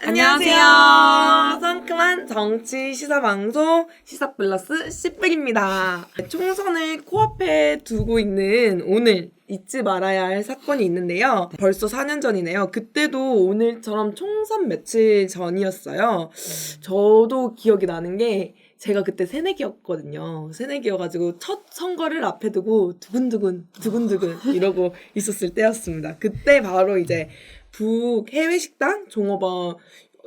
안녕하세요. 상큼한 정치 시사방송 시사플러스 씨백입니다. 총선을 코앞에 두고 있는 오늘 잊지 말아야 할 사건이 있는데요. 벌써 4년 전이네요. 그때도 오늘처럼 총선 며칠 전이었어요. 저도 기억이 나는 게 제가 그때 새내기였거든요. 새내기여가지고 첫 선거를 앞에 두고 두근두근 이러고 있었을 때였습니다. 그때 바로 이제 북 해외식당 종업원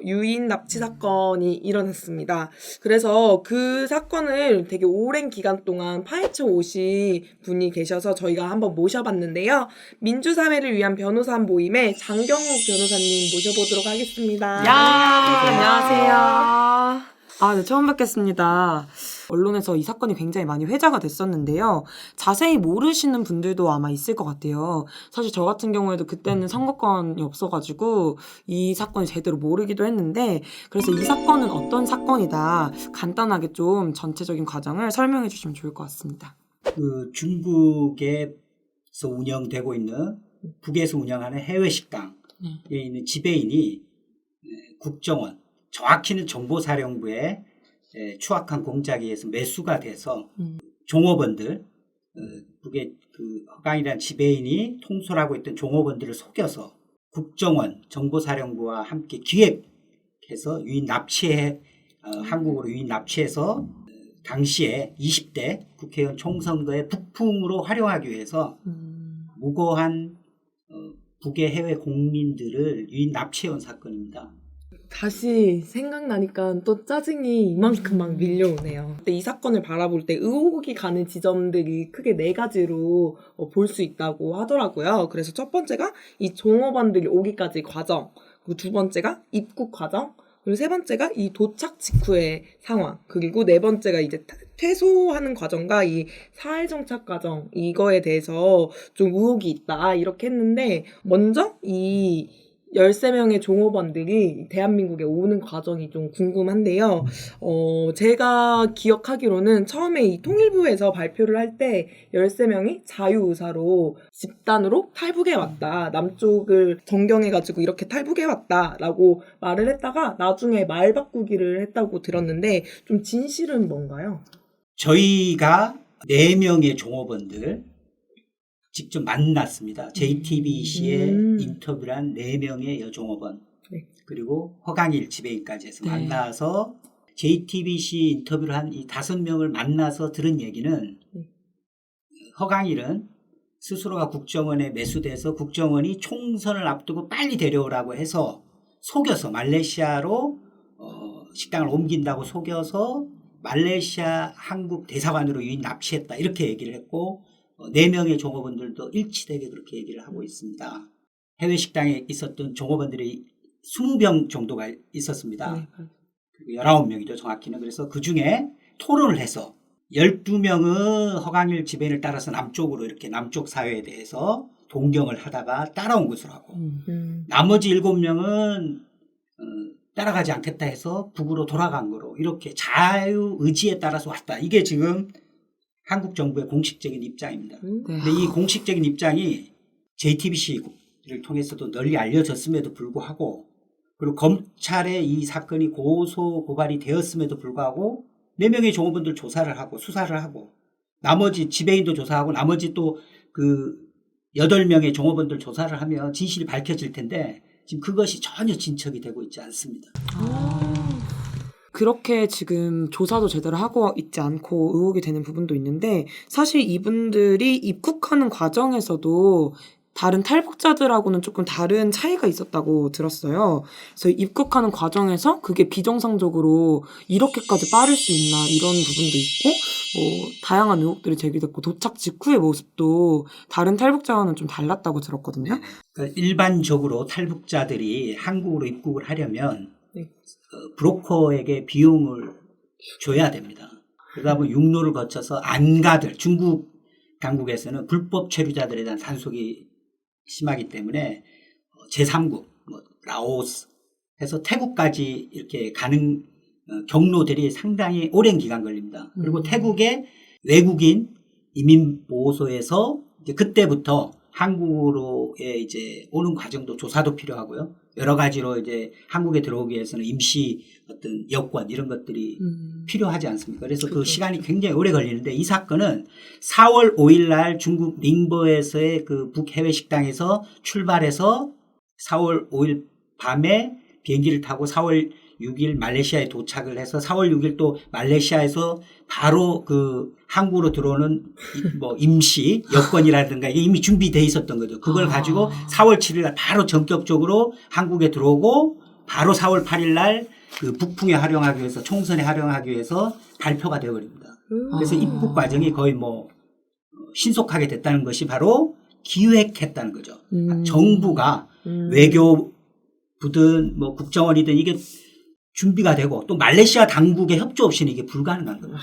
유인 납치 사건이 일어났습니다. 그래서 그 사건을 되게 오랜 기간 동안 파헤쳐 오신 분이 계셔서 저희가 한번 모셔봤는데요. 민주사회를 위한 변호사 모임의 장경욱 변호사님 모셔보도록 하겠습니다. 안녕하세요. 네, 처음 뵙겠습니다. 언론에서 이 사건이 굉장히 많이 회자가 됐었는데요. 자세히 모르시는 분들도 아마 있을 것 같아요. 사실 저 같은 경우에도 그때는 선거권이 없어가지고 이 사건이 제대로 모르기도 했는데, 그래서 이 사건은 어떤 사건이다 간단하게 좀 전체적인 과정을 설명해 주시면 좋을 것 같습니다. 중국에서 운영되고 있는 북에서 운영하는 해외 식당에 있는 지배인이 국정원, 정확히는 정보사령부의 추악한 공작에 의해서 매수가 돼서 종업원들, 북의 허강이라는 지배인이 통솔하고 있던 종업원들을 속여서 국정원, 정보사령부와 함께 기획해서 유인 납치해 한국으로 유인 납치해서 당시에 20대 국회의원 총선거의 북풍으로 활용하기 위해서 무고한 북의 해외 국민들을 유인 납치해온 사건입니다. 다시 생각나니까 또 짜증이 이만큼 막 밀려오네요. 근데 이 사건을 바라볼 때 의혹이 가는 지점들이 크게 4가지로 볼 수 있다고 하더라고요. 그래서 첫 번째가 이 종업원들이 오기까지 과정, 그리고 두 번째가 입국 과정, 그리고 세 번째가 이 도착 직후의 상황, 그리고 네 번째가 이제 퇴소하는 과정과 이 사회정착 과정, 이거에 대해서 좀 의혹이 있다 이렇게 했는데, 먼저 이 13명의 종업원들이 대한민국에 오는 과정이 좀 궁금한데요. 제가 기억하기로는 처음에 이 통일부에서 발표를 할 때 13명이 자유의사로 집단으로 탈북해 왔다. 남쪽을 정경해가지고 이렇게 탈북해 왔다라고 말을 했다가 나중에 말 바꾸기를 했다고 들었는데, 좀 진실은 뭔가요? 저희가 4명의 종업원들 직접 만났습니다. JTBC에 인터뷰를 한 4명의 여종업원, 그리고 허강일 지배인까지 해서 만나서 JTBC 인터뷰를 한 이 5명을 만나서 들은 얘기는 허강일은 스스로가 국정원에 매수돼서 국정원이 총선을 앞두고 빨리 데려오라고 해서 속여서 말레이시아로 식당을 옮긴다고 속여서 말레이시아 한국 대사관으로 유인 납치했다 이렇게 얘기를 했고, 4명의 종업원들도 일치되게 그렇게 얘기를 하고 있습니다. 해외 식당에 있었던 종업원들이 20명 정도가 있었습니다. 19명이죠, 정확히는. 그래서 그 중에 토론을 해서 12명은 허강일 지배인을 따라서 남쪽으로 이렇게 남쪽 사회에 대해서 동경을 하다가 따라온 것으로 하고, 나머지 7명은 따라가지 않겠다 해서 북으로 돌아간 거로 이렇게 자유의지에 따라서 왔다. 이게 지금 한국 정부의 공식적인 입장입니다. 근데 이 공식적인 입장이 JTBC를 통해서도 널리 알려졌음에도 불구하고, 그리고 검찰에 이 사건이 고소 고발이 되었음에도 불구하고 4명의 종업원들 조사를 하고 수사를 하고, 나머지 지배인도 조사하고, 나머지 또 8명의 종업원들 조사를 하면 진실이 밝혀질 텐데 지금 그것이 전혀 진척이 되고 있지 않습니다. 그렇게 지금 조사도 제대로 하고 있지 않고 의혹이 되는 부분도 있는데, 사실 이분들이 입국하는 과정에서도 다른 탈북자들하고는 조금 다른 차이가 있었다고 들었어요. 그래서 입국하는 과정에서 그게 비정상적으로 이렇게까지 빠를 수 있나 이런 부분도 있고, 다양한 의혹들이 제기됐고, 도착 직후의 모습도 다른 탈북자와는 좀 달랐다고 들었거든요. 그러니까 일반적으로 탈북자들이 한국으로 입국을 하려면 브로커에게 비용을 줘야 됩니다. 그러다 보면 육로를 거쳐서 안가들, 중국 당국에서는 불법 체류자들에 대한 단속이 심하기 때문에 제3국, 라오스 해서 태국까지 이렇게 가는 경로들이 상당히 오랜 기간 걸립니다. 그리고 태국의 외국인 이민보호소에서 이제 그때부터 한국으로의 이제 오는 과정도 조사도 필요하고요. 여러 가지로 이제 한국에 들어오기 위해서는 임시 어떤 여권 이런 것들이 필요하지 않습니까? 그래서 그 시간이 굉장히 오래 걸리는데 이 사건은 4월 5일 날 중국 닝보에서의 그 북해외 식당에서 출발해서 4월 5일 밤에 비행기를 타고 4월 6일 말레이시아에 도착을 해서 4월 6일 또 말레이시아에서 바로 그 한국으로 들어오는 뭐 임시 여권이라든가 이게 이미 준비되어 있었던 거죠. 그걸 가지고 4월 7일 날 바로 전격적으로 한국에 들어오고 바로 4월 8일 날 그 북풍에 활용하기 위해서 총선에 활용하기 위해서 발표가 되어버립니다. 그래서 입국 과정이 거의 뭐 신속하게 됐다는 것이 바로 기획했다는 거죠. 정부가 외교부든 뭐 국정원이든 이게 준비가 되고 또 말레이시아 당국의 협조 없이는 이게 불가능한 겁니다.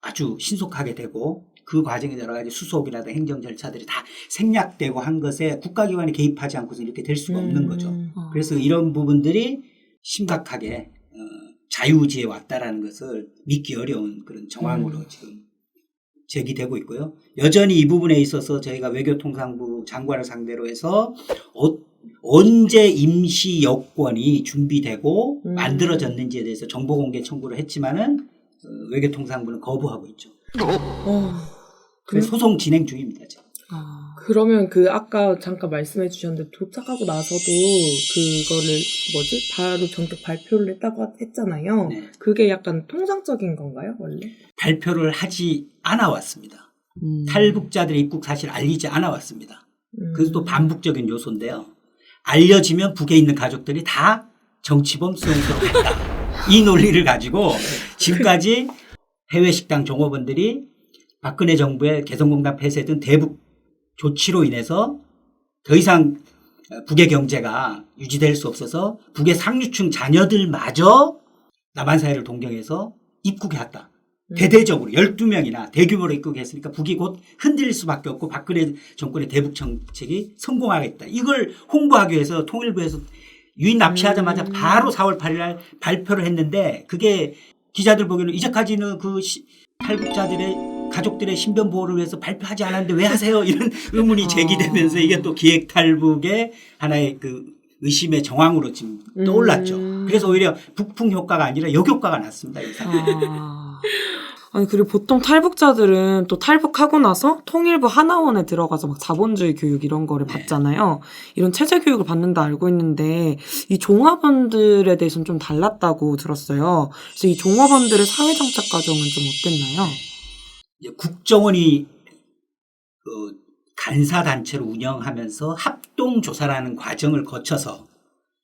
아주 신속하게 되고 그 과정에 여러 가지 수속이라든 행정 절차들이 다 생략되고 한 것에 국가기관이 개입하지 않고서 이렇게 될 수가 없는 거죠. 그래서 이런 부분들이 심각하게 자유지에 왔다라는 것을 믿기 어려운 그런 정황으로 지금 제기되고 있고요. 여전히 이 부분에 있어서 저희가 외교통상부 장관을 상대로 해서 언제 임시 여권이 준비되고 만들어졌는지에 대해서 정보 공개 청구를 했지만은 외교통상부는 거부하고 있죠. 그래서 소송 진행 중입니다. 지금. 그러면 그 아까 잠깐 말씀해 주셨는데 도착하고 나서도 그거를 바로 전격 발표를 했다고 했잖아요. 네. 그게 약간 통상적인 건가요, 원래? 발표를 하지 않아 왔습니다. 탈북자들의 입국 사실을 알리지 않아 왔습니다. 그래서 또 반복적인 요소인데요. 알려지면 북에 있는 가족들이 다 정치범 수용소로 갔다. 이 논리를 가지고 지금까지 해외 식당 종업원들이 박근혜 정부의 개성공단 폐쇄 등 대북 조치로 인해서 더 이상 북의 경제가 유지될 수 없어서 북의 상류층 자녀들마저 남한 사회를 동경해서 입국해왔다. 대대적으로 12명이나 대규모로 입국했으니까 북이 곧 흔들릴 수밖에 없고 박근혜 정권의 대북 정책이 성공하겠다. 이걸 홍보하기 위해서 통일부에서 유인 납치하자마자 바로 4월 8일 날 발표를 했는데 그게 기자들 보기에는 이제까지는 그 탈북자들의 가족들의 신변 보호를 위해서 발표하지 않았는데 왜 하세요? 이런 의문이 제기되면서 이게 또 기획 탈북의 하나의 그 의심의 정황으로 지금 떠올랐죠. 그래서 오히려 북풍 효과가 아니라 역효과가 났습니다. 이 아니 그리고 보통 탈북자들은 또 탈북하고 나서 통일부 하나원에 들어가서 막 자본주의 교육 이런 거를 받잖아요. 이런 체제 교육을 받는다 알고 있는데 이 종업원들에 대해서는 좀 달랐다고 들었어요. 그래서 이 종업원들의 사회정착 과정은 좀 어땠나요? 국정원이 그 간사단체로 운영하면서 합동조사라는 과정을 거쳐서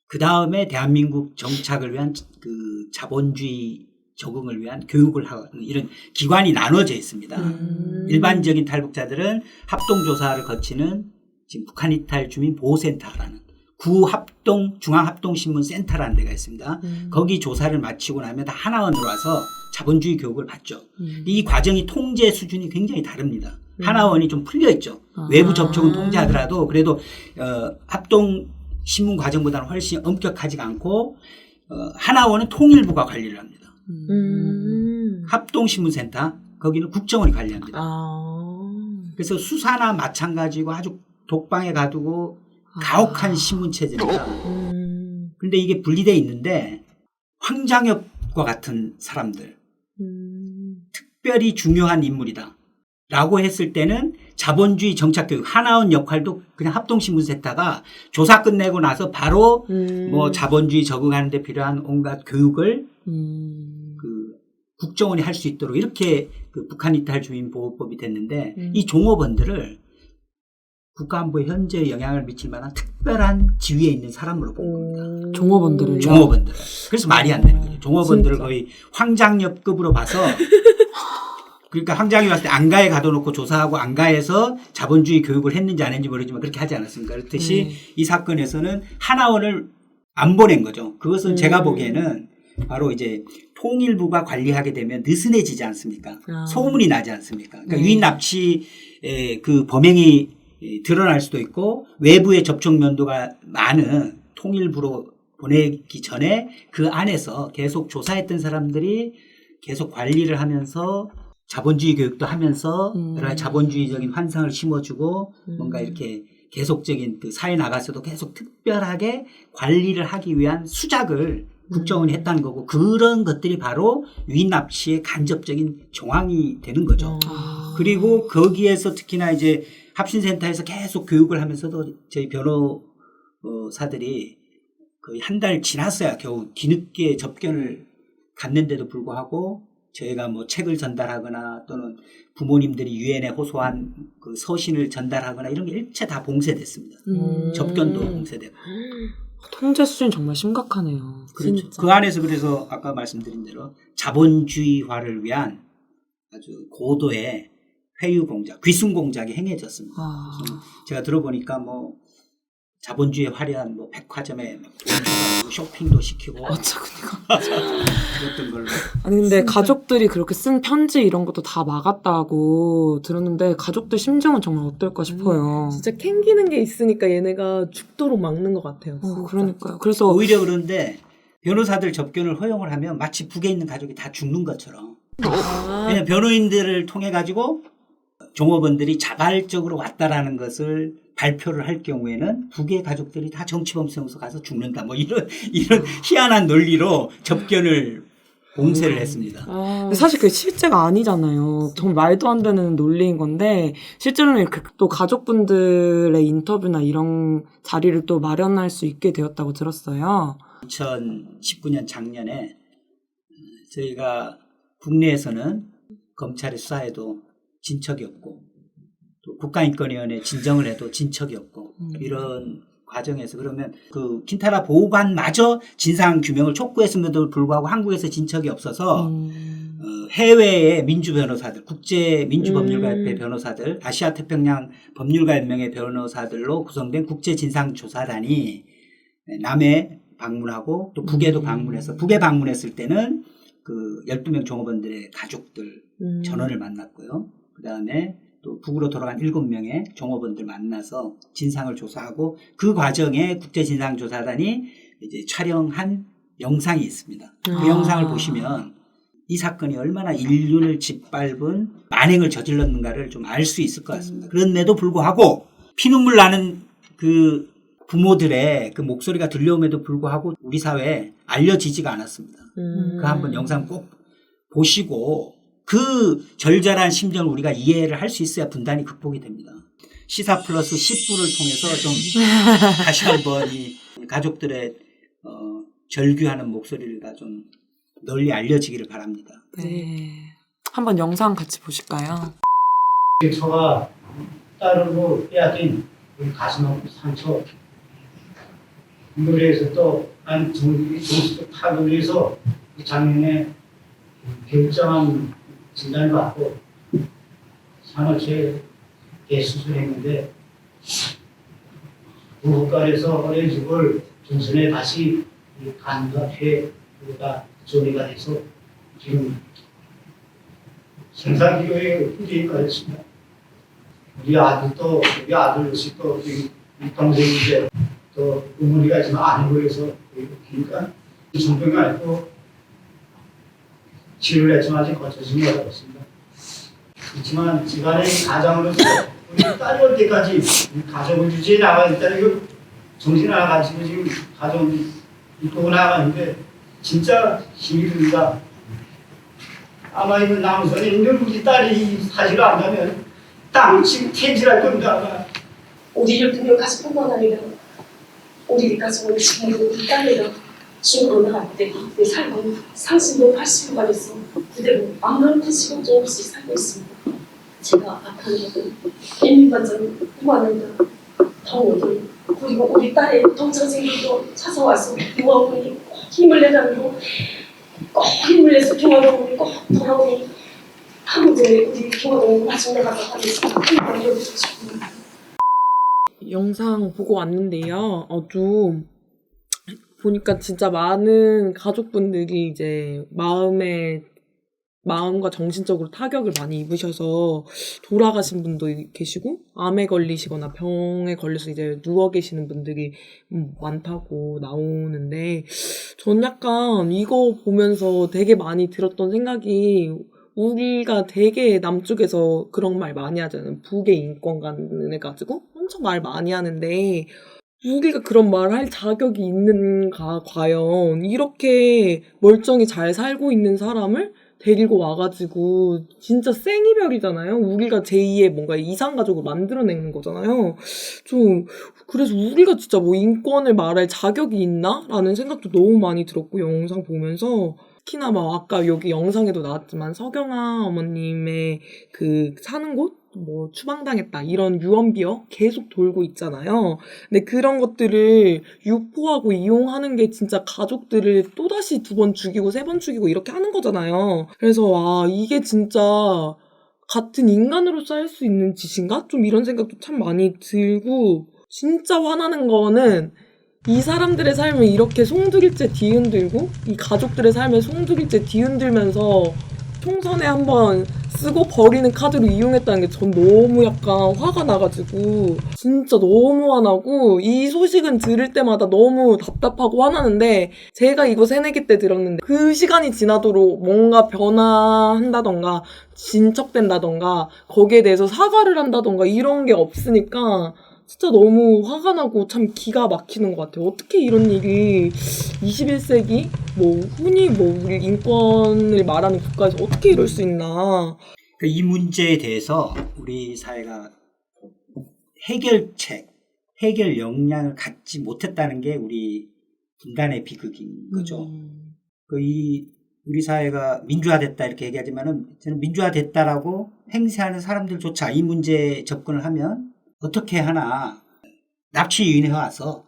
그 다음에 대한민국 정착을 위한 그 자본주의 적응을 위한 교육을 하는 이런 기관이 나눠져 있습니다. 일반적인 탈북자들은 합동조사를 거치는 지금 북한 이탈 주민 보호센터라는 중앙합동신문센터라는 데가 있습니다. 거기 조사를 마치고 나면 다 하나원으로 와서 자본주의 교육을 받죠. 이 과정이 통제 수준이 굉장히 다릅니다. 하나원이 좀 풀려 있죠. 외부 접촉은 통제하더라도 그래도 합동신문 과정보다는 훨씬 엄격하지가 않고 하나원은 통일부가 관리를 합니다. 합동신문센터 거기는 국정원이 관리합니다. 그래서 수사나 마찬가지고 아주 독방에 가두고 가혹한 신문 체제입니다. 그런데 이게 분리되어 있는데 황장엽과 같은 사람들 특별히 중요한 인물이다 라고 했을 때는 자본주의 정착교육 하나원 역할도 그냥 합동신문센터가 조사 끝내고 나서 바로 뭐 자본주의 적응하는 데 필요한 온갖 교육을 그 국정원이 할 수 있도록 이렇게 그 북한 이탈 주민 보호법이 됐는데 이 종업원들을 국가안보에 현재 영향을 미칠 만한 특별한 지위에 있는 사람으로 본 겁니다. 종업원들을. 그래서 말이 안 되는 거죠. 종업원들을 진짜. 거의 황장엽급으로 봐서 그러니까 황장이 왔을 때 안가에 가둬놓고 조사하고 안가에서 자본주의 교육을 했는지 안 했는지 모르지만 그렇게 하지 않았습니까? 그렇듯이 이 사건에서는 하나원을 안 보낸 거죠. 그것은 제가 보기에는 바로 이제 통일부가 관리하게 되면 느슨해지지 않습니까? 소문이 나지 않습니까? 그러니까 유인 납치의 그 범행이 드러날 수도 있고 외부의 접촉 면도가 많은 통일부로 보내기 전에 그 안에서 계속 조사했던 사람들이 계속 관리를 하면서 자본주의 교육도 하면서 여러 가지 자본주의적인 환상을 심어주고 뭔가 이렇게 계속적인 그 사회 나가서도 계속 특별하게 관리를 하기 위한 수작을 국정원이 했다는 거고 그런 것들이 바로 유인 납치의 간접적인 정황이 되는 거죠. 그리고 거기에서 특히나 이제 합신센터에서 계속 교육을 하면서도 저희 변호사들이 거의 한 달 지났어야 겨우 뒤늦게 접견을 갔는데도 불구하고 저희가 뭐 책을 전달하거나 또는 부모님들이 유엔에 호소한 그 서신을 전달하거나 이런 게 일체 다 봉쇄됐습니다. 접견도 봉쇄되고. 통제 수준이 정말 심각하네요. 그렇죠. 진짜. 그 안에서 그래서 아까 말씀드린 대로 자본주의화를 위한 아주 고도의 회유 공작, 귀순 공작이 행해졌습니다. 그래서 제가 들어보니까 뭐 자본주의에 화려한 뭐 백화점에 막 돈 주고 쇼핑도 시키고 맞아, 그니까. 그랬던 걸로. 아니 근데 진짜. 가족들이 그렇게 쓴 편지 이런 것도 다 막았다고 들었는데 가족들 심정은 정말 어떨까 싶어요. 진짜 캥기는 게 있으니까 얘네가 죽도록 막는 것 같아요. 진짜. 그러니까요. 그래서 오히려 그런데 변호사들 접견을 허용을 하면 마치 북에 있는 가족이 다 죽는 것처럼. 왜냐하면 변호인들을 통해 가지고 종업원들이 자발적으로 왔다라는 것을 발표를 할 경우에는 북의 가족들이 다 정치범죄에서 가서 죽는다. 뭐 이런 희한한 논리로 접견을 봉쇄를 했습니다. 근데 사실 그게 실제가 아니잖아요. 정말 말도 안 되는 논리인 건데 실제로는 이렇게 또 가족분들의 인터뷰나 이런 자리를 또 마련할 수 있게 되었다고 들었어요. 2019년 작년에 저희가 국내에서는 검찰의 수사에도 진척이 없고 또 국가인권위원회 진정을 해도 진척이 없고 이런 과정에서 그러면 그 킨타라 보호관마저 진상 규명을 촉구했음에도 불구하고 한국에서 진척이 없어서 해외의 민주 변호사들, 국제 민주법률가협회 변호사들, 아시아 태평양 법률가연맹의 변호사들로 구성된 국제 진상조사단이 남해 방문하고 또 북에도 방문해서 북에 방문했을 때는 그 12명 종업원들의 가족들 전원을 만났고요. 그다음에 또 북으로 돌아간 7명의 종업원들 만나서 진상을 조사하고 그 과정에 국제진상조사단이 이제 촬영한 영상이 있습니다. 그 영상을 보시면 이 사건이 얼마나 인륜을 짓밟은 만행을 저질렀는가를 좀 알 수 있을 것 같습니다. 그런데도 불구하고 피눈물 나는 그 부모들의 그 목소리가 들려옴에도 불구하고 우리 사회에 알려지지가 않았습니다. 그 한번 영상 꼭 보시고 그 절절한 심정을 우리가 이해를 할 수 있어야 분단이 극복이 됩니다. 시사 플러스 10부를 통해서 좀 다시 한번 이 가족들의 절규하는 목소리가 좀 널리 알려지기를 바랍니다. 네. 한번 영상 같이 보실까요? 저가 따르고 빼앗긴 우리 가슴 상처 노래에서 또 한 정신적 타격을 해서 작년에 결정한 진단을 받고 산후체 대수술했는데 부부간에서 어려집을 전선에 다시 간과 폐가 조리가 돼서 지금 생사기로에 후대가 됐습니다. 우리 아들도 우리 아들 역시 또 우리 동생인데 또 어머니가 있지만 아니고 해서 그러니까 정병이 아니고 치료를 했지만 아직 거쳐지지 못하겠습니다. 그렇지만 집안의 가장으로서 우리 딸이 올 때까지 가정을 유지해 나가야 일단 이거 정신 하나 가지고 지금 가정 이끌고 나가는데 진짜 힘이 듭니다. 아마 이거 남선에 있는 우리 딸이 이 사실을 안다면 땅 지금 텐질할 겁니다. 아마. 우리를 분명 가족뿐만 아니라 우리 가족을 지금 우리 딸내가 중으로 나갈 때 내 삶은 상심도 80일간 있어 그대로 아무런 시간도 없이 살고 있습니다. 제가 아파하는 것은 인민반장 무한합니다. 더워도 그리고 우리 딸의 동창생들도 찾아와서 누워보니 꼭 힘을 내라고 꼭 힘을 내서 경화동으로 꼭 돌아오니 하루 전에 우리 경화동 마중 나가서 하겠습니다. 힘을 내주고 싶습니다. 영상 보고 왔는데요. 좀 보니까 진짜 많은 가족분들이 이제 마음과 정신적으로 타격을 많이 입으셔서 돌아가신 분도 계시고 암에 걸리시거나 병에 걸려서 이제 누워 계시는 분들이 많다고 나오는데 전 약간 이거 보면서 되게 많이 들었던 생각이 우리가 되게 남쪽에서 그런 말 많이 하잖아요. 북의 인권관을 가지고 엄청 말 많이 하는데 우리가 그런 말을 할 자격이 있는가 과연. 이렇게 멀쩡히 잘 살고 있는 사람을 데리고 와가지고 진짜 생이별이잖아요. 우리가 제2의 뭔가 이상가족을 만들어내는 거잖아요. 좀 그래서 우리가 진짜 뭐 인권을 말할 자격이 있나? 라는 생각도 너무 많이 들었고 영상 보면서 특히나 막 아까 여기 영상에도 나왔지만 서경아 어머님의 그 사는 곳? 뭐 추방당했다 이런 유언비어 계속 돌고 있잖아요. 근데 그런 것들을 유포하고 이용하는 게 진짜 가족들을 또다시 2번 죽이고 3번 죽이고 이렇게 하는 거잖아요. 그래서 이게 진짜 같은 인간으로서 할 수 있는 짓인가? 좀 이런 생각도 참 많이 들고 진짜 화나는 거는 이 사람들의 삶을 이렇게 송두리째 뒤흔들고 이 가족들의 삶을 송두리째 뒤흔들면서 총선에 한번 쓰고 버리는 카드로 이용했다는 게 전 너무 약간 화가 나가지고 진짜 너무 화나고 이 소식은 들을 때마다 너무 답답하고 화나는데 제가 이거 새내기 때 들었는데 그 시간이 지나도록 뭔가 변화한다던가 진척된다던가 거기에 대해서 사과를 한다던가 이런 게 없으니까 진짜 너무 화가 나고 참 기가 막히는 것 같아요. 어떻게 이런 일이 21세기 뭐 흔히 뭐 우리 인권을 말하는 국가에서 어떻게 이럴 수 있나. 이 문제에 대해서 우리 사회가 해결책, 해결 역량을 갖지 못했다는 게 우리 인간의 비극인 거죠. 우리 사회가 민주화됐다 이렇게 얘기하지만은 저는 민주화됐다라고 행세하는 사람들조차 이 문제에 접근을 하면 어떻게 하나 납치유인해 와서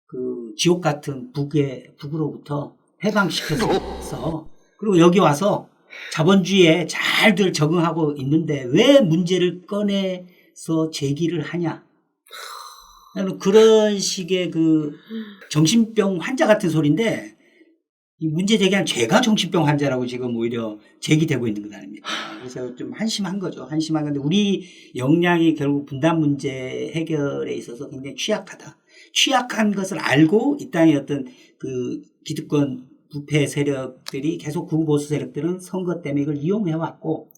그 지옥 같은 북으로부터 해방시켜서 그리고 여기 와서 자본주의에 잘들 적응하고 있는데 왜 문제를 꺼내서 제기를 하냐. 그런 식의 그 정신병 환자 같은 소리인데 이 문제 제기한 죄가 정신병 환자라고 지금 오히려 제기되고 있는 것 아닙니까? 그래서 좀 한심한 거죠. 한심한 건데 우리 역량이 결국 분단 문제 해결에 있어서 굉장히 취약하다. 취약한 것을 알고 이 땅의 어떤 그 기득권 부패 세력들이 계속 구보수 세력들은 선거 때문에 이걸 이용해왔고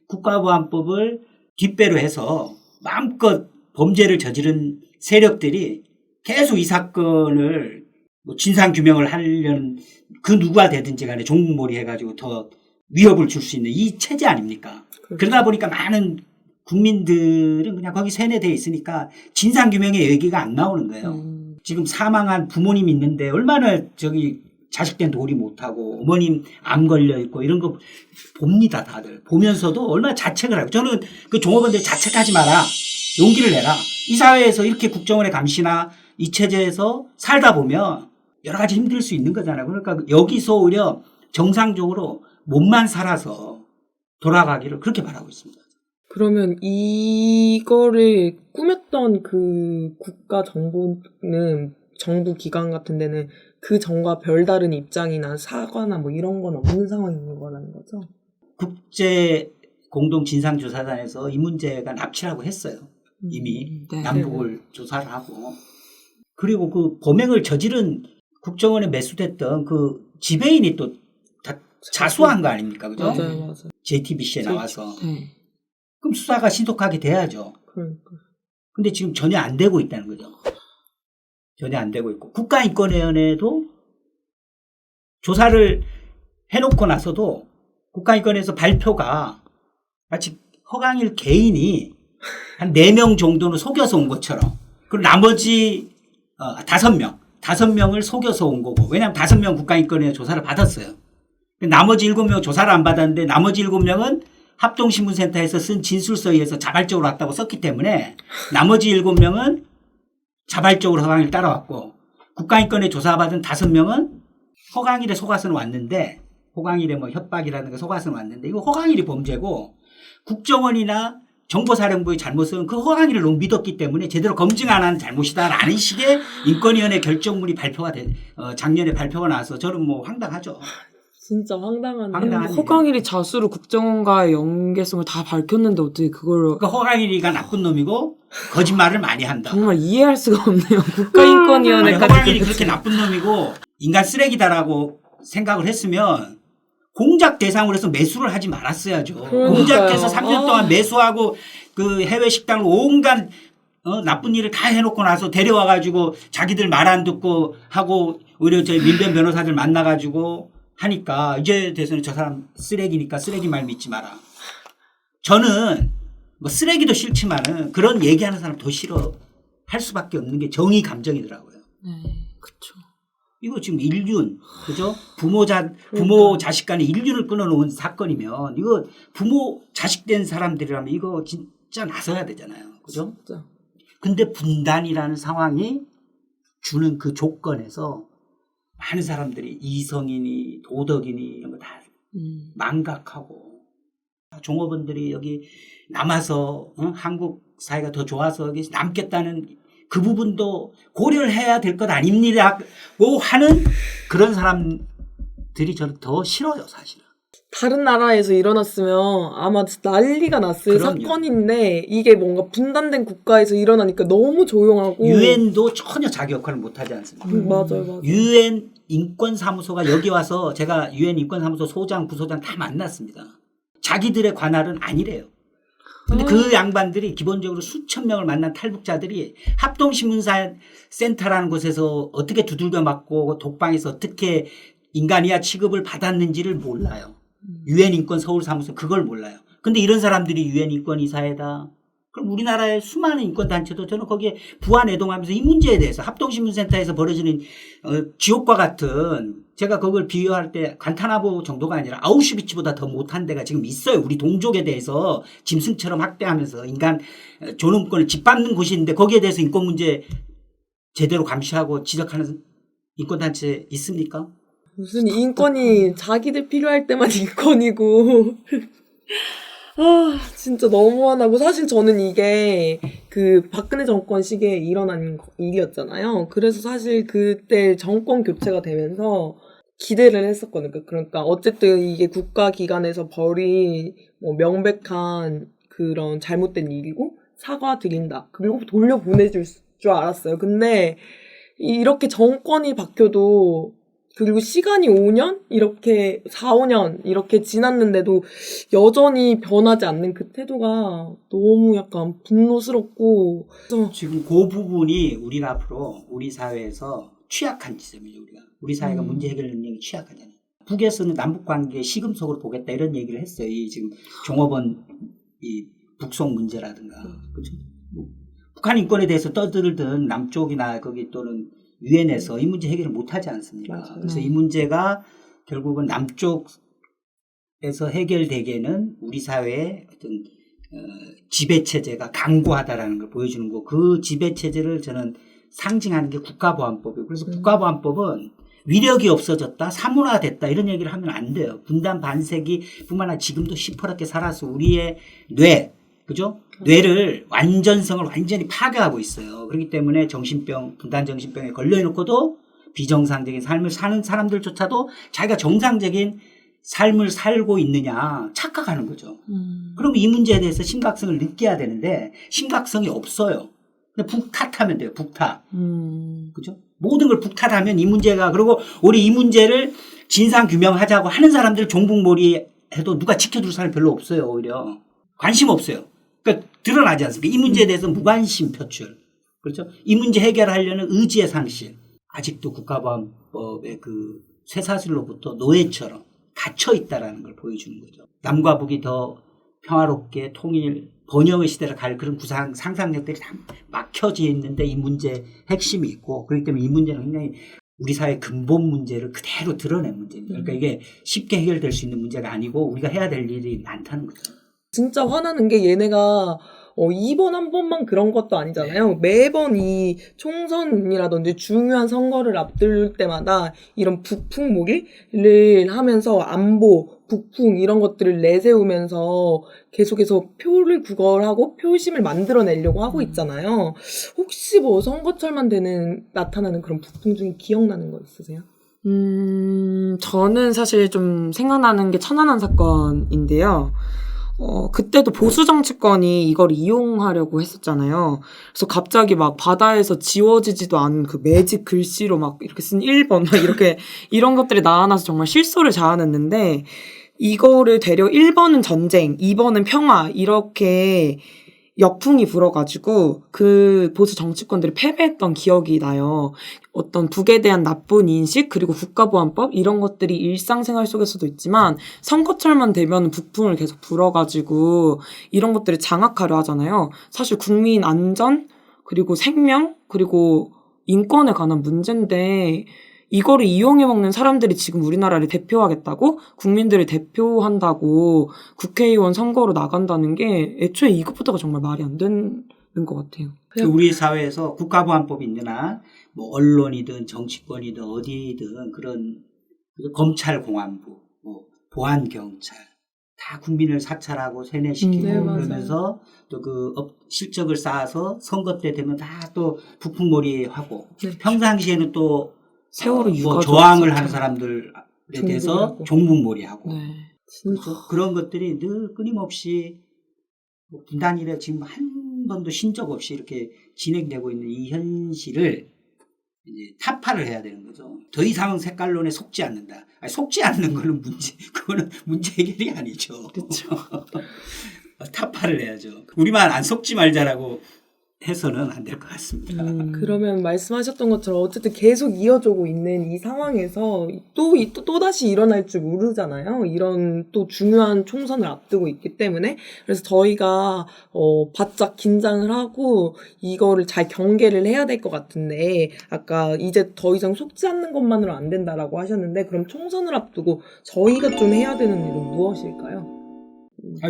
국가보안법을 뒷배로 해서 마음껏 범죄를 저지른 세력들이 계속 이 사건을 뭐 진상규명을 하려는 그 누가 되든지 간에 종북몰이 해가지고 더 위협을 줄 수 있는 이 체제 아닙니까? 그렇죠. 그러다 보니까 많은 국민들은 그냥 거기 세뇌되어 있으니까 진상규명의 얘기가 안 나오는 거예요. 지금 사망한 부모님 있는데 얼마나 자식된 도리 못하고 어머님 암 걸려있고 이런 거 봅니다, 다들. 보면서도 얼마나 자책을 하고. 저는 그 종업원들 자책하지 마라. 용기를 내라. 이 사회에서 이렇게 국정원의 감시나 이 체제에서 살다 보면 여러 가지 힘들 수 있는 거잖아요. 그러니까 여기서 오히려 정상적으로 몸만 살아서 돌아가기를 그렇게 바라고 있습니다. 그러면 이거를 꾸몄던 그 국가 정부는 정부 기관 같은 데는 그 전과 별다른 입장이나 사과나 뭐 이런 건 없는 상황인 거라는 거죠? 국제 공동 진상조사단에서 이 문제가 납치라고 했어요. 이미 네. 남북을 조사를 하고. 그리고 그 범행을 저지른 국정원에 매수됐던 그 지배인이 또 다 자수한 거 아닙니까? 그죠? 맞아요. JTBC에 나와서. 네. 그럼 수사가 신속하게 돼야죠. 그러니까. 근데 지금 전혀 안 되고 있다는 거죠. 전혀 안 되고 있고. 국가인권위원회도 조사를 해놓고 나서도 국가인권위에서 발표가 마치 허강일 개인이 한 4명 정도는 속여서 온 것처럼. 그리고 나머지 5명을 속여서 온 거고. 왜냐하면 5명 국가인권위원회 조사를 받았어요. 나머지 7명 조사를 안 받았는데 나머지 7명은 합동신문센터에서 쓴 진술서에 의해서 자발적으로 왔다고 썼기 때문에 나머지 7명은 자발적으로 허강일 따라왔고 국가인권에 조사받은 5명은 허강일에 속아서는 왔는데 허강일의 뭐 협박이라든가 속아서는 왔는데 이거 허강일이 범죄고 국정원이나 정보사령부의 잘못은 그 허강일을 너무 믿었기 때문에 제대로 검증 안 한 잘못이다라는 식의 인권위원회 결정문이 작년에 발표가 나와서 저는 뭐 황당하죠. 진짜 황당한. 허강일이 자수로 국정원과의 연계성을 다 밝혔는데 어떻게 그걸. 그러니까 허강일이가 나쁜 놈이고 거짓말을 많이 한다. 정말 이해할 수가 없네요. 국가인권위원회까지. 허강일이 그렇게 나쁜 놈이고 인간 쓰레기다라고 생각을 했으면 공작 대상으로 해서 매수를 하지 말았어야죠. 그러니까요. 공작해서 3년 동안 매수하고 그 해외 식당을 온갖 나쁜 일을 다 해놓고 나서 데려와가지고 자기들 말 안 듣고 하고 오히려 저희 민변 변호사들 만나가지고 하니까 이제 돼서는 저 사람 쓰레기니까 쓰레기 말 믿지 마라. 저는 뭐 쓰레기도 싫지만은 그런 얘기하는 사람 더 싫어 할 수밖에 없는 게 정의 감정이더라고요. 네, 그렇죠. 이거 지금 인륜, 그죠? 부모 자식 간의 인륜을 끊어놓은 사건이면 이거 부모 자식 된 사람들이라면 이거 진짜 나서야 되잖아요. 그죠? 진짜. 근데 분단이라는 상황이 주는 그 조건에서 많은 사람들이 이성이니 도덕이니 이런 거 다 망각하고 종업원들이 여기 남아서 한국 사회가 더 좋아서 여기 남겠다는 그 부분도 고려를 해야 될 것 아닙니다고 하는 그런 사람들이 저는 더 싫어요, 사실은. 다른 나라에서 일어났으면 아마 난리가 났을 그럼요. 사건인데 이게 뭔가 분단된 국가에서 일어나니까 너무 조용하고 유엔도 전혀 자기 역할을 못하지 않습니까? 맞아요. 유엔 인권사무소가 여기 와서 제가 유엔 인권사무소 소장, 부소장 다 만났습니다. 자기들의 관할은 아니래요. 근데 그 양반들이 기본적으로 수천 명을 만난 탈북자들이 합동신문센터라는 곳에서 어떻게 두들겨 맞고 독방에서 어떻게 인간이야 취급을 받았는지를 몰라요. 유엔 인권 서울사무소 그걸 몰라요. 근데 이런 사람들이 유엔 인권이사회다. 그럼 우리나라의 수많은 인권단체도 저는 거기에 부안애동하면서 이 문제에 대해서 합동신문센터에서 벌어지는 지옥과 같은 제가 그걸 비유할 때 관타나보 정도가 아니라 아우슈비츠보다 더 못한 데가 지금 있어요. 우리 동족에 대해서 짐승처럼 학대하면서 인간 존엄권을 짓밟는 곳인데 거기에 대해서 인권 문제 제대로 감시하고 지적하는 인권단체 있습니까? 무슨 인권이 자기들 필요할 때만 인권이고 아 진짜 너무 화나고 사실 저는 이게 그 박근혜 정권 시기에 일어난 일이었잖아요. 그래서 사실 그때 정권 교체가 되면서 기대를 했었거든요. 그러니까 어쨌든 이게 국가기관에서 벌인 뭐 명백한 그런 잘못된 일이고 사과드린다. 그리고 돌려보내줄 줄 알았어요. 근데 이렇게 정권이 바뀌어도 그리고 시간이 5년? 이렇게 4, 5년 이렇게 지났는데도 여전히 변하지 않는 그 태도가 너무 약간 분노스럽고 지금 그 부분이 우리가 앞으로 우리 사회에서 취약한 지점이죠. 우리 사회가 문제 해결 능력이 취약하잖아요. 북에서는 남북 관계 시금석으로 보겠다 이런 얘기를 했어요. 이 지금 종업원 이 북송 문제라든가 그렇죠? 뭐 북한 인권에 대해서 떠들든 남쪽이나 거기 또는 유엔에서 이 문제 해결을 못하지 않습니까? 맞아요. 그래서 이 문제가 결국은 남쪽에서 해결되기에는 우리 사회의 어떤 지배체제가 강고하다라는 걸 보여주는 거. 그 지배체제를 저는 상징하는 게 국가보안법이에요. 그래서 국가보안법은 위력이 없어졌다, 사문화됐다 이런 얘기를 하면 안 돼요. 분단 반세기 뿐만 아니라 지금도 시퍼렇게 살아서 우리의 뇌, 그죠? 뇌를 완전성을 완전히 파괴하고 있어요. 그렇기 때문에 정신병, 분단 정신병에 걸려놓고도 비정상적인 삶을 사는 사람들조차도 자기가 정상적인 삶을 살고 있느냐 착각하는 거죠. 그럼 이 문제에 대해서 심각성을 느껴야 되는데 심각성이 없어요. 그냥 북탓하면 돼요. 북탓. 그죠? 모든 걸 북탓하면 이 문제가 그리고 우리 이 문제를 진상 규명하자고 하는 사람들 종북몰이 해도 누가 지켜줄 사람이 별로 없어요. 오히려 관심 없어요. 그러니까 드러나지 않습니까? 이 문제에 대해서 무관심 표출. 그렇죠? 이 문제 해결하려는 의지의 상실. 아직도 국가보안법의 그 쇠사슬로부터 노예처럼 갇혀 있다라는 걸 보여주는 거죠. 남과 북이 더 평화롭게 통일, 번영의 시대를 갈 그런 상상력들이 다 막혀져 있는데 이 문제의 핵심이 있고 그렇기 때문에 이 문제는 굉장히 우리 사회의 근본 문제를 그대로 드러낸 문제입니다. 그러니까 이게 쉽게 해결될 수 있는 문제가 아니고 우리가 해야 될 일이 많다는 거죠. 진짜 화나는 게 얘네가 이번 한 번만 그런 것도 아니잖아요. 매번 이 총선이라든지 중요한 선거를 앞둘 때마다 이런 북풍몰이를 하면서 안보, 북풍 이런 것들을 내세우면서 계속해서 표를 구걸하고 표심을 만들어내려고 하고 있잖아요. 혹시 뭐 선거철만 되는 나타나는 그런 북풍 중에 기억나는 거 있으세요? 저는 사실 좀 생각나는 게 천안함 사건인데요. 그때도 보수 정치권이 이걸 이용하려고 했었잖아요. 그래서 갑자기 막 바다에서 지워지지도 않은 그 매직 글씨로 막 이렇게 쓴 1번, 막 이렇게, 이런 것들이 나타나서 정말 실소를 자아냈는데, 이거를 되려 1번은 전쟁, 2번은 평화, 이렇게 역풍이 불어가지고 그 보수 정치권들이 패배했던 기억이 나요. 어떤 북에 대한 나쁜 인식 그리고 국가보안법 이런 것들이 일상생활 속에서도 있지만 선거철만 되면 북풍을 계속 불어가지고 이런 것들을 장악하려 하잖아요. 사실 국민 안전 그리고 생명 그리고 인권에 관한 문제인데 이거를 이용해 먹는 사람들이 지금 우리나라를 대표하겠다고 국민들을 대표한다고 국회의원 선거로 나간다는 게 애초에 이것부터가 정말 말이 안 되는 것 같아요. 우리 사회에서 국가보안법이 있는 한 뭐 언론이든 정치권이든 어디든 그런 검찰공안부, 뭐 보안경찰 다 국민을 사찰하고 세뇌시키고 네, 맞아요. 그러면서 또 그 실적을 쌓아서 선거 때 되면 다 또 북풍몰이하고 네. 평상시에는 또 세월호 뭐 유가족 저항을 한 사건. 사람들에 대해서 종북하고. 종북몰이하고 네. 진짜. 그런 것들이 늘 끊임없이 뭐 분단이래 지금 한 번도 쉰 적 없이 이렇게 진행되고 있는 이 현실을 이제 타파를 해야 되는 거죠. 더 이상 색깔론에 속지 않는다. 아니, 속지 않는 거는 그거는 문제 해결이 아니죠. 그렇죠. 타파를 해야죠. 우리만 안 속지 말자라고 해서는 안 될 것 같습니다. 그러면 말씀하셨던 것처럼 어쨌든 계속 이어지고 있는 이 상황에서 또다시 일어날 줄 모르잖아요. 이런 또 중요한 총선을 앞두고 있기 때문에. 그래서 저희가, 바짝 긴장을 하고 이거를 잘 경계를 해야 될 것 같은데, 아까 이제 더 이상 속지 않는 것만으로 안 된다라고 하셨는데, 그럼 총선을 앞두고 저희가 좀 해야 되는 일은 무엇일까요?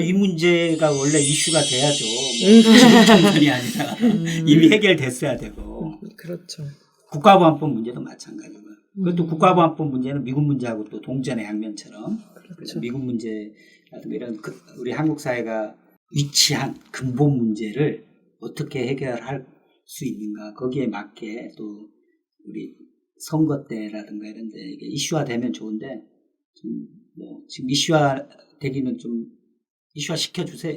이 문제가 원래 이슈가 돼야죠. 뭐 총선이 아니라 이미 해결됐어야 되고. 그렇죠. 국가보안법 문제도 마찬가지고. 그것도 국가보안법 문제는 미군 문제하고 또 동전의 양면처럼. 그래서 그렇죠. 미군 문제라든가 이런 우리 한국 사회가 위치한 근본 문제를 어떻게 해결할 수 있는가. 거기에 맞게 또 우리 선거 때라든가 이런 데 이게 이슈화 되면 좋은데 지금 이슈화 되기는 좀 이슈화 시켜주세요.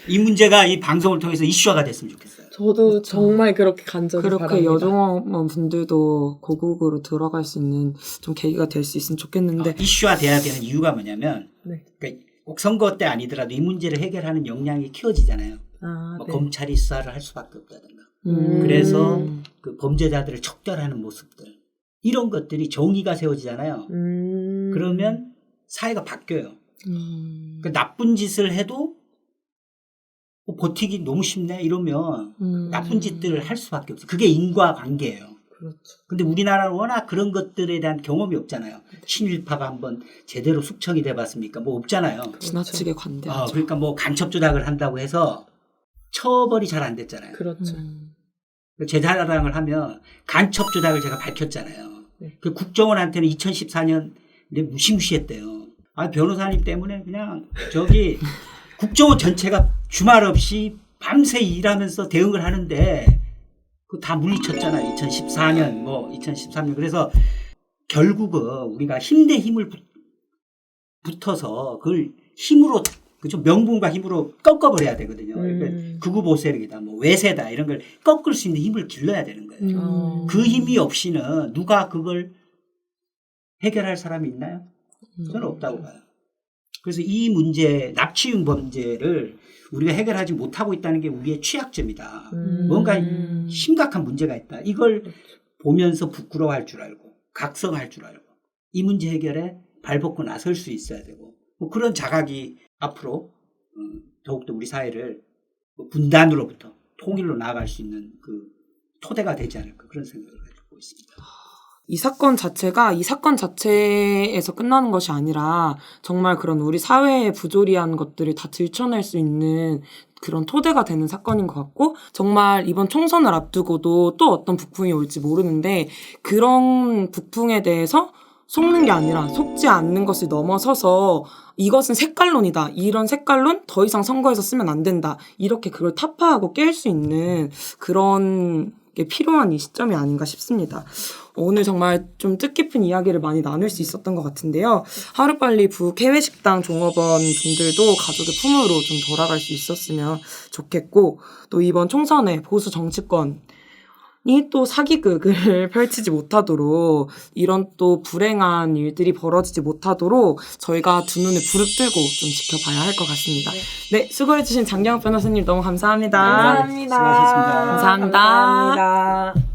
이 문제가 이 방송을 통해서 이슈화가 됐으면 좋겠어요. 저도 정말 그렇게 간절히 그렇게 바랍니다. 여종원 분들도 고국으로 들어갈 수 있는 좀 계기가 될 수 있으면 좋겠는데 이슈화 돼야 되는 이유가 뭐냐면 네. 그러니까 꼭 선거 때 아니더라도 이 문제를 해결하는 역량이 키워지잖아요. 아, 뭐 네. 검찰이 수사를 할 수밖에 없다든가. 그래서 그 범죄자들을 척결하는 모습들 이런 것들이 정의가 세워지잖아요. 그러면 사회가 바뀌어요. 그 나쁜 짓을 해도 버티기 너무 쉽네 이러면 나쁜 짓들을 할 수밖에 없어요. 그게 인과관계예요. 그렇죠. 근데 우리나라는 워낙 그런 것들에 대한 경험이 없잖아요. 친일파가 한번 제대로 숙청이 돼봤습니까? 뭐 없잖아요. 지나치게 관대하죠. 그러니까 뭐 간첩 조작을 한다고 해서 처벌이 잘 안 됐잖아요. 그렇죠. 제 자랑을 하면 간첩 조작을 제가 밝혔잖아요. 네. 그 국정원한테는 2014년 무시무시했대요. 변호사님 때문에 그냥 국정원 전체가 주말 없이 밤새 일하면서 대응을 하는데 그 다 물리쳤잖아요. 2014년 2013년 그래서 결국은 우리가 힘 대 힘을 붙어서 그걸 힘으로 그죠 명분과 힘으로 꺾어버려야 되거든요. 그러니까 극우 세력이다, 뭐 외세다 이런 걸 꺾을 수 있는 힘을 길러야 되는 거예요. 그 힘이 없이는 누가 그걸 해결할 사람이 있나요? 저는 없다고 봐요. 그래서 이 문제, 납치윤 범죄를 우리가 해결하지 못하고 있다는 게 우리의 취약점이다. 뭔가 심각한 문제가 있다. 이걸 보면서 부끄러워할 줄 알고 각성할 줄 알고 이 문제 해결에 발벗고 나설 수 있어야 되고 뭐 그런 자각이 앞으로 더욱더 우리 사회를 분단으로부터 통일로 나아갈 수 있는 그 토대가 되지 않을까 그런 생각을 가지고 있습니다. 이 사건 자체에서 끝나는 것이 아니라 정말 그런 우리 사회의 부조리한 것들을 다 들춰낼 수 있는 그런 토대가 되는 사건인 것 같고 정말 이번 총선을 앞두고도 또 어떤 북풍이 올지 모르는데 그런 북풍에 대해서 속는 게 아니라 속지 않는 것을 넘어서서 이것은 색깔론이다. 이런 색깔론 더 이상 선거에서 쓰면 안 된다. 이렇게 그걸 타파하고 깰 수 있는 그런 게 필요한 이 시점이 아닌가 싶습니다. 오늘 정말 좀 뜻깊은 이야기를 많이 나눌 수 있었던 것 같은데요. 하루빨리 북해외식당 종업원 분들도 가족의 품으로 좀 돌아갈 수 있었으면 좋겠고 또 이번 총선에 보수 정치권 또 사기극을 펼치지 못하도록 이런 또 불행한 일들이 벌어지지 못하도록 저희가 두 눈에 부릅뜨고 좀 지켜봐야 할 것 같습니다. 네, 수고해주신 장경학 변호사님 너무 감사합니다. 감사합니다. 수고하셨습니다. 감사합니다. 감사합니다.